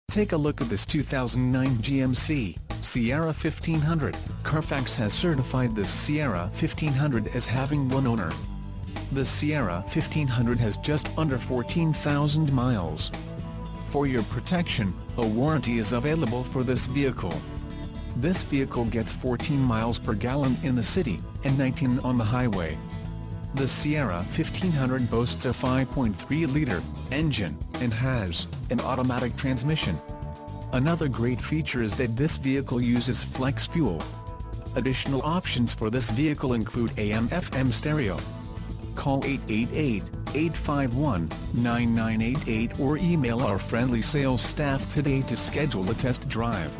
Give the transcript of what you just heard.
Take a look at this 2009 GMC Sierra 1500. Carfax has certified this Sierra 1500 as having one owner. The Sierra 1500 has just under 14,000 miles. For your protection, a warranty is available for this vehicle. This vehicle gets 14 miles per gallon in the city, and 19 on the highway. The Sierra 1500 boasts a 5.3-liter engine, and has an automatic transmission. Another great feature is that this vehicle uses flex fuel. Additional options for this vehicle include AM/FM stereo. Call 888-851-9988 or email our friendly sales staff today to schedule a test drive.